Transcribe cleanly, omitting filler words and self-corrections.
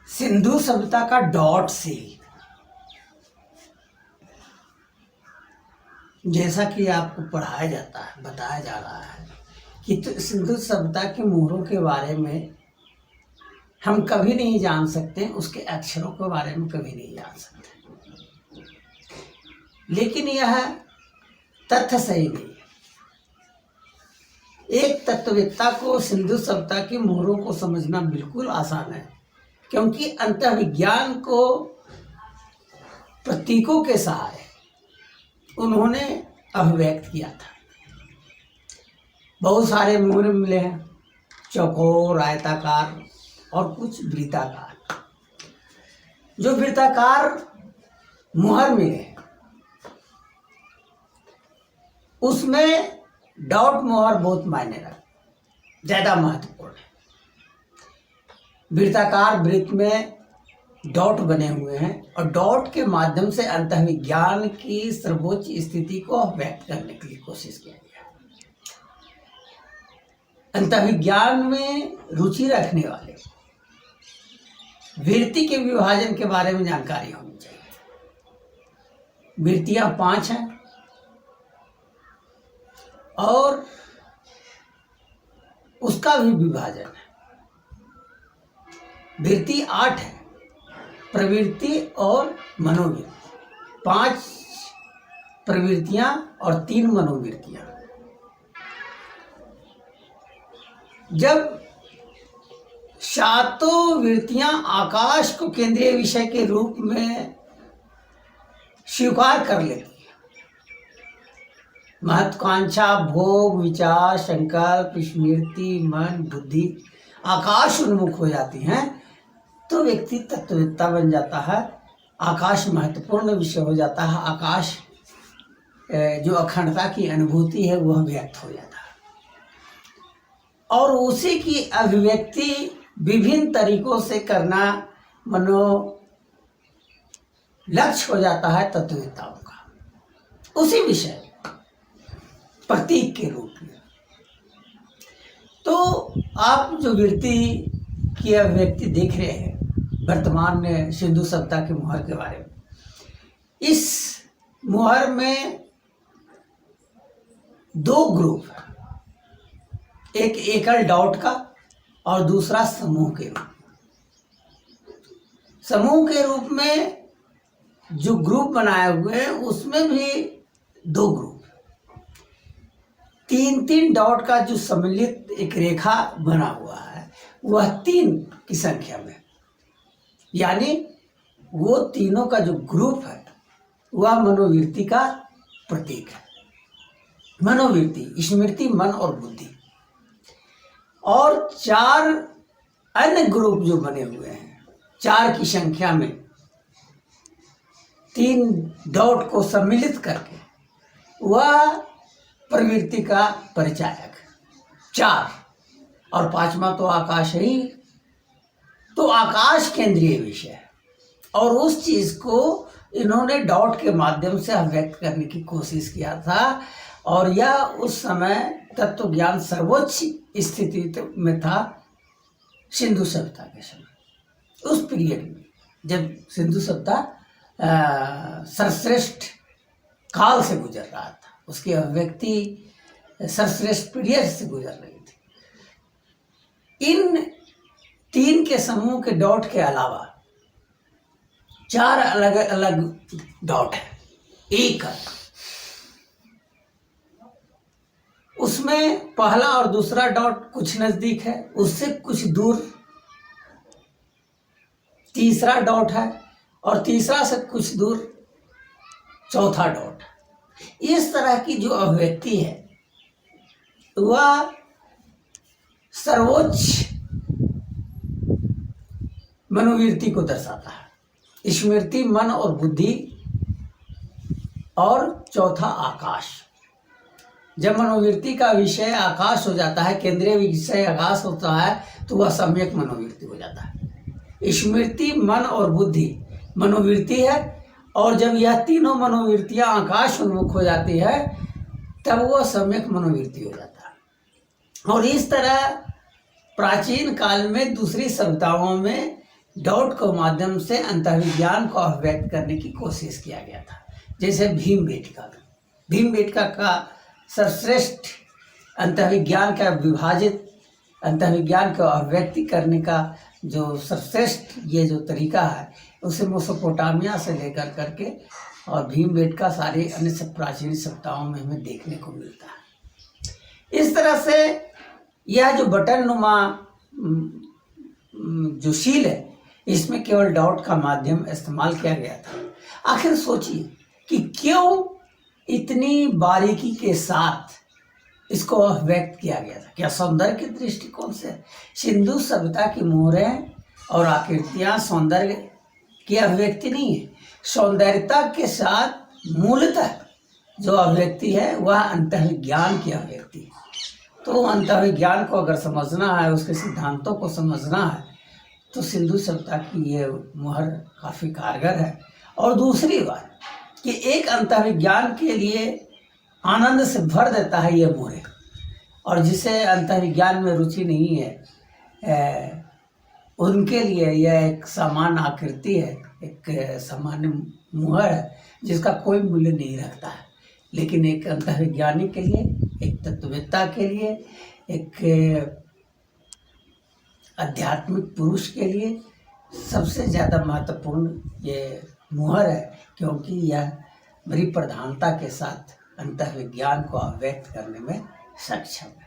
सिंधु सभ्यता का डॉट से, जैसा कि आपको पढ़ाया जाता है, बताया जा रहा है कि तो सिंधु सभ्यता के मोहरों के बारे में हम कभी नहीं जान सकते, उसके अक्षरों के बारे में कभी नहीं जान सकते, लेकिन यह तथ्य सही नहीं है। एक तत्ववेत्ता को सिंधु सभ्यता की मोहरों को समझना बिल्कुल आसान है, क्योंकि अंतर्विज्ञान को प्रतीकों के सहारे उन्होंने अभिव्यक्त किया था। बहुत सारे मोहर मिले हैं, चौकोर, आयताकार और कुछ वृत्ताकार। जो वृत्ताकार मोहर मिले हैं उसमें डॉट मोहर बहुत मायने रखती, ज़्यादा महत्वपूर्ण है। वृत्ताकार वृत्त में डॉट बने हुए हैं और डॉट के माध्यम से अंतर्विज्ञान की सर्वोच्च स्थिति को व्यक्त करने के लिए कोशिश किया गया। अंतर्विज्ञान में रुचि रखने वाले वृत्ति के विभाजन के बारे में जानकारी होनी चाहिए। वृत्तियां 5 हैं और उसका भी विभाजन है। वृत्ति 8 है, प्रवृत्ति और मनोवृत्ति। 5 प्रवृत्तियां और 3 मनोवृत्तियां। जब सातों वृत्तियां आकाश को केंद्रीय विषय के रूप में स्वीकार कर लेती है, महत्वाकांक्षा, भोग, विचार, संकल्प, स्मृति, मन, बुद्धि आकाश उन्मुख हो जाती हैं, तो व्यक्ति तत्ववेत्ता बन जाता है। आकाश महत्वपूर्ण विषय हो जाता है। आकाश जो अखंडता की अनुभूति है वह व्यक्त हो जाता है और उसी की अभिव्यक्ति विभिन्न तरीकों से करना मनो लक्ष्य हो जाता है तत्ववेत्ताओं का, उसी विषय प्रतीक के रूप में। तो आप जो वृत्ति की अभिव्यक्ति देख रहे हैं वर्तमान में सिंधु सभ्यता के मोहर के बारे में, इस मोहर में 2 ग्रुप है, एक एकल डॉट का और दूसरा समूह के रूप में। समूह के रूप में जो ग्रुप बनाए हुए हैं उसमें भी 2 ग्रुप, 3-3 डॉट का जो सम्मिलित एक रेखा बना हुआ है वह 3 की संख्या में, यानी वो तीनों का जो ग्रुप है वह मनोवृत्ति का प्रतीक है। मनोवृत्ति, स्मृति, मन और बुद्धि। और 4 अन्य ग्रुप जो बने हुए हैं, 4 की संख्या में 3 डॉट को सम्मिलित करके वह प्रवृत्ति का परिचायक है। 4 और 5वां तो आकाश ही। तो आकाश केंद्रीय विषय है और उस चीज को इन्होंने डॉट के माध्यम से व्यक्त करने की कोशिश किया था। और यह उस समय तत्व ज्ञान सर्वोच्च स्थिति में था सिंधु सभ्यता के समय। उस पीरियड में जब सिंधु सभ्यता सर्वश्रेष्ठ काल से गुजर रहा था, उसकी अभिव्यक्ति सर्वश्रेष्ठ पीरियड से गुजर रही थी। इन 3 के समूह के डॉट के अलावा 4 अलग अलग डॉट है। एक उसमें पहला और दूसरा डॉट कुछ नजदीक है, उससे कुछ दूर तीसरा डॉट है और तीसरा से कुछ दूर चौथा डॉट है। इस तरह की जो अभिव्यक्ति है वह सर्वोच्च मनोवृत्ति को दर्शाता है। स्मृति, मन और बुद्धि और चौथा आकाश। जब मनोवृत्ति का विषय आकाश हो जाता है, केंद्रीय विषय आकाश होता है, तो वह सम्यक मनोवृत्ति हो जाता है। स्मृति, मन और बुद्धि मनोवृत्ति है और जब यह तीनों मनोवृत्तियां आकाश उन्मुख हो जाती है तब वह सम्यक मनोवृत्ति हो जाता है। और इस तरह प्राचीन काल में दूसरी सभ्यताओं में डाउट के माध्यम से अंतर्विज्ञान को अभिव्यक्त करने की कोशिश किया गया था। जैसे भीमबेटका का सर्वश्रेष्ठ अंतर्विज्ञान का विभाजित अंतर्विज्ञान को अभिव्यक्ति करने का जो सर्वश्रेष्ठ ये जो तरीका है उसे मेसोपोटामिया से लेकर करके और भीमबेटका सारे अन्य सब प्राचीन सभ्यताओं में हमें देखने को मिलता है। इस तरह से यह जो बटन नुमा जो शील है इसमें केवल डाउट का माध्यम इस्तेमाल किया गया था। आखिर सोचिए कि क्यों इतनी बारीकी के साथ इसको व्यक्त किया गया था। क्या सौंदर्य के दृष्टिकोण से? सिंधु सभ्यता की मोहरें और आकृतियां सौंदर्य की अभिव्यक्ति नहीं है। सौंदर्यता के साथ मूलतः जो अभिव्यक्ति है वह अंतर्विज्ञान की अभिव्यक्ति है। तो अंतर्विज्ञान को अगर समझना है, उसके सिद्धांतों को समझना है, तो सिंधु सभ्यता की ये मुहर काफ़ी कारगर है। और दूसरी बात कि एक अंतर्विज्ञान के लिए आनंद से भर देता है ये मोहरें, और जिसे अंतर्विज्ञान में रुचि नहीं है उनके लिए यह एक सामान्य आकृति है, एक सामान्य मुहर है जिसका कोई मूल्य नहीं रखता है। लेकिन एक अंतर्विज्ञानी के लिए, एक तत्ववेत्ता के लिए, एक आध्यात्मिक पुरुष के लिए सबसे ज़्यादा महत्वपूर्ण ये मुहर है, क्योंकि यह बड़ी प्रधानता के साथ अंतर्विज्ञान को अभिव्यक्त करने में सक्षम है।